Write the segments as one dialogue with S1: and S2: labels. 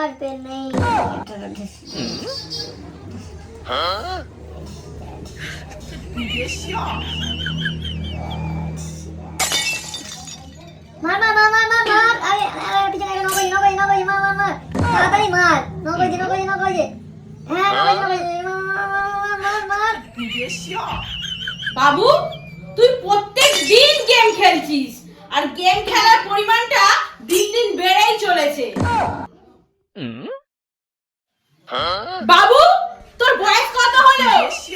S1: और पेन नहीं मार मार मार मार मार मार अरे अरे पीछे नो बजे मार मार मार ताड़ाताड़ी मार नो बजे হ্যাঁ নো बजे मार मार
S2: বাবু তুই প্রত্যেক দিন গেম খেলছিস আর গেম খেলার পরিমাণটা দিন দিন বেড়েই চলেছে। বাবু তোর বয়স কত হলো?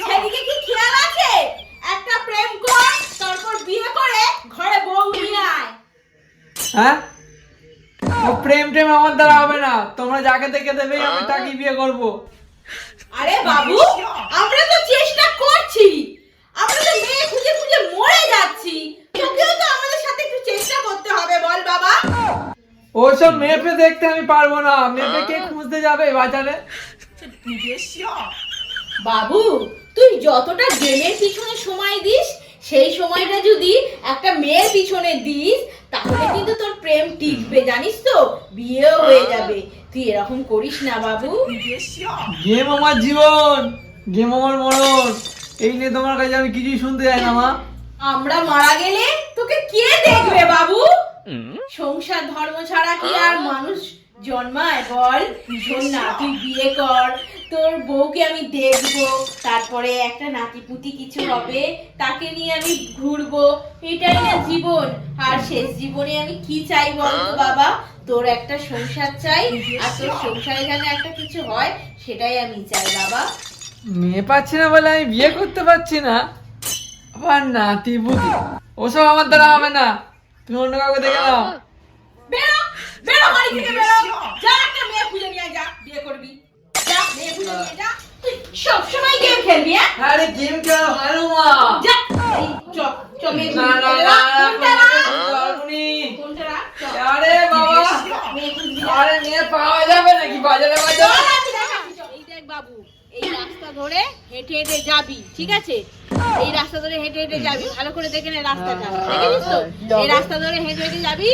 S2: সেদিকে কি খেয়াল আছে? একটা প্রেম কর, তারপর বিয়ে করে ঘরে বউ নিয়ে আয়।
S3: হ্যাঁ ও প্রেম টেম আমার দ্বারা হবে না, তোমরা যাকে দেখে দেবেই আমি তাকে বিয়ে করব।
S2: আরে বাবু আমরা তো চেষ্টা করছি, আমরা তো মেয়ে খুঁজে খুঁজে মরে যাচ্ছি, তোকেও তো আমাদের সাথে একটু চেষ্টা করতে হবে বল বাবা।
S3: ওসব মেপে দেখতে আমি পারবো না, মেপে কে খুঁজতে যাবে বাজারে?
S2: বাবু তুই যতটা গেমের পিছনে সময় দিস সেই সময়টা যদি একটা মেয়ের পিছনে দিস তাহলে কিন্তু তোর প্রেম টিকবে, জানিস তো, বিয়েও হয়ে যাবে। তুই এরকম করিস না বাবু।
S3: গেম আমার জীবন, গেম আমার মরণ, এই নিয়ে তোমার কাছে আমি কিছুই শুনতে চাই না মা।
S2: আমরা মারা গেলে তোকে কে দেখবে বাবু? সংসার ধর্ম ছাড়া কি আর মানুষ জন্মায় বল? শোন না, তুই বিয়ে কর, তোর বউকে আমি দেখবো, তারপরে একটা নাতিপুতি কিছু হবে, তাকে নিয়ে আমি ঘুরবো, এটাই না জীবন। আর শেষ জীবনে আমি কি চাই বলতো বাবা? তোর একটা সংসার চাই, আর তোর সংসারে যেন একটা কিছু হয় সেটাই আমি চাই বাবা।
S3: মেয়ে পাচ্ছি না বলে আমি বিয়ে করতে পারছি না, আবার নাতি বুদ্ধি, ওসব আমার দ্বারা হবে না, তুমি অন্য কাউকে দেখে নাও।
S2: বেরো বেরো বাড়ি থেকে বেরো, যা একটা মেয়ে খুঁজে নিয়ে যা, বিয়ে করবি, যা মেয়ে খুঁজে নিয়ে যা। তুই সব সময় গেম খেলবি? হ্যাঁ
S3: আরে গেম খেলা ভালো মা।
S2: যা এই চ চ মেয়ে
S3: না
S2: খুঁজে
S3: না
S2: নিয়ে
S3: না
S2: যা। কোনটা রাখ? কোনটা রাখ? চ।
S3: আরে বাবা,
S2: মেয়ে খুঁজবি।
S3: আরে মেয়ে পাওয়া যাবে নাকি বাজারে বাজারে?
S2: চল আমি দেখাচ্ছি, চল। এই দেখ বাবু, এই রাস্তা ধরে হেঁটে হেঁটে যাবি, ঠিক আছে? এই রাস্তা ধরে হেঁটে হেঁটে যাবি, ভালো করে দেখে নে রাস্তাটা, দেখেছিস তো? এই রাস্তা ধরে হেঁটে হেঁটে যাবি,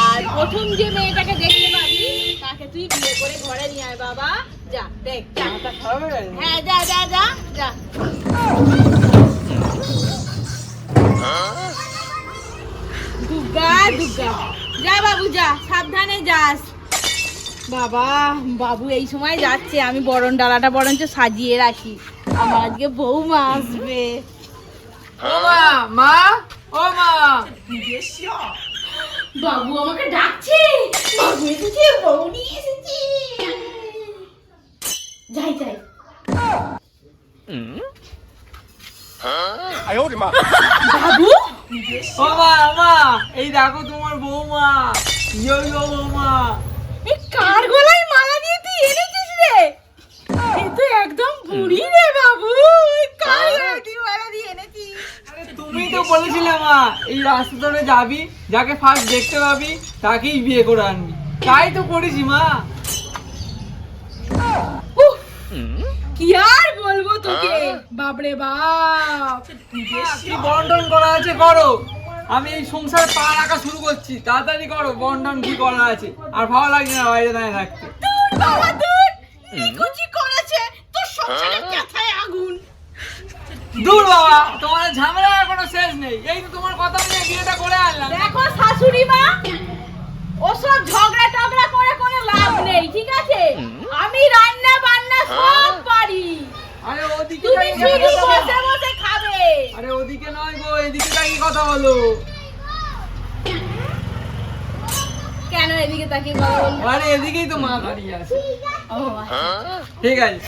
S2: আর প্রথম যে মেয়েটাকে দেখতে পাবি তাকে তুই বিয়ে করে ঘরে নিয়ে আয় বাবা। যা দেখ, যা। হ্যাঁ যা যা যা যা। দুর্গা দুর্গা, যা বাবু যা, সাবধানে যাস বাবা। বাবু এই সময় যাচ্ছে, আমি বরণ ডালাটা বরঞ্চ সাজিয়ে রাখি, আমার আজকে বৌমা আসবে।
S3: ও মা, মা, ও মা।
S2: বাবু আমাকে ডাকছে, বাবু এসেছে, বউ নিয়ে এসেছে। যাই যাই। বাবু
S3: ও মা, মা, এই দেখো তোমার বৌমা। ইয়ো ইয়ো বৌমা।
S2: এই কার গলায় মালা দিয়ে তুই এনেছিস রে? এ তো একদম বুড়ি রে বাবু, এই কার গলায় তুই মালা দিয়ে এনেছিস?
S3: আরে তুমি তো বলেছিলে মা, এই রাস্তা ধরে যাবি, যাকে ফার্স্ট দেখতে পাবি তাকেই বিয়ে করে আনবি, তাই তো করেছি মা।
S2: উফ, কি আর বলবো তোকে, বাপরে বাপ।
S3: কি বন্টন করা আছে করো, আমি এই সংসার পা রাখা শুরু করছি, তাড়াতাড়ি করো বন্টন কি করা আছে, আর ভালো লাগছে না বাইরে দাঁড়িয়ে থাকতে।
S2: দূর বাবা দূর, নিকুচি করেছে তোর সংসারের কথায় আগুন।
S3: দূর বাবা, তোমার ঝামেলার কোনো শেষ নেই, এই তো তোমার কথা নিয়ে বিয়েটা করে আনলাম।
S2: দেখো শাশুড়ি মা, ওসব ঝগড়া টগড়া করে কোনো লাভ নেই, ঠিক আছে? আমি রান্না বান্না সব পারি,
S3: আরে ওদিকে
S2: তুমি
S3: তাকিয়ে
S2: শুধু
S3: কথা বলো।
S2: বসে বসে খাবে।
S3: আরে ওদিকে নয় গো, এদিকে তাকিয়ে কথা বলো।
S2: কেন এদিকে তাকিয়ে কথা বলবো?
S3: আরে এদিকেই তো মা দাঁড়িয়ে আছে।
S2: ও
S3: ঠিক আছে।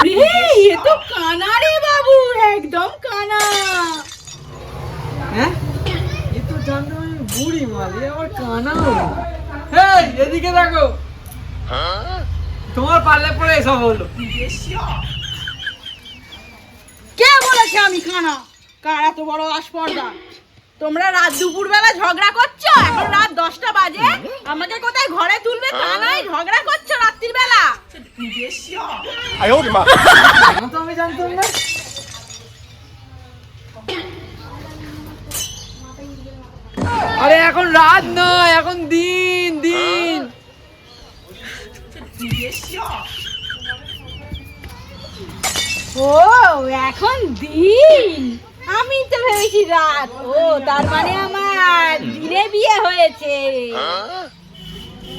S2: রে, এ তো কানা রে বাবু, একদম কানা।
S3: হ্যাঁ, এ তো জানতো আমি বুড়ি মালি, আবার কানাও। হেই, এদিকে দেখো, তোমার পাল্লে পড়ে এসব হলো।
S2: কে বলেছে আমি কানা? কার এত বড় আস্পর্ধা? তোমরা রাত দুপুর বেলা ঝগড়া করছো, এখন রাত 10টা বাজে, আমাকে কোথায় ঘরে তুলবে তা নয়, ঝগড়া করছো রাত্রির বেলা।
S3: তো আমি জানতাম না। আরে এখন রাত নয়, এখন দিন দিন।
S2: এখন দিন, আমি তো ভেবেছি রাত। ও তার মানে আমার দিনে বিয়ে হয়েছে।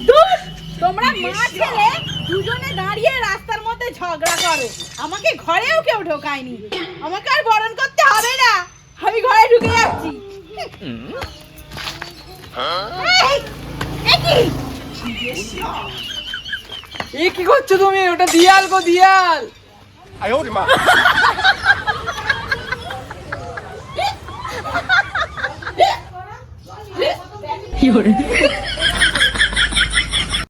S2: দূর, তোমরা মা ছেলে দুজনে দাঁড়িয়ে রাস্তার মধ্যে ঝগড়া করো, আমাকে ঘরেও কেউ ঢোকায়নি। আমাকে আর বরণ করতে হবে না, আমি ঘরে ঢুকে যাচ্ছি। এই, এ কি?
S3: এ কি করছো তুমি? ওটা দিয়াল গো, দিয়াল।
S4: 哎呦我的妈！
S2: কি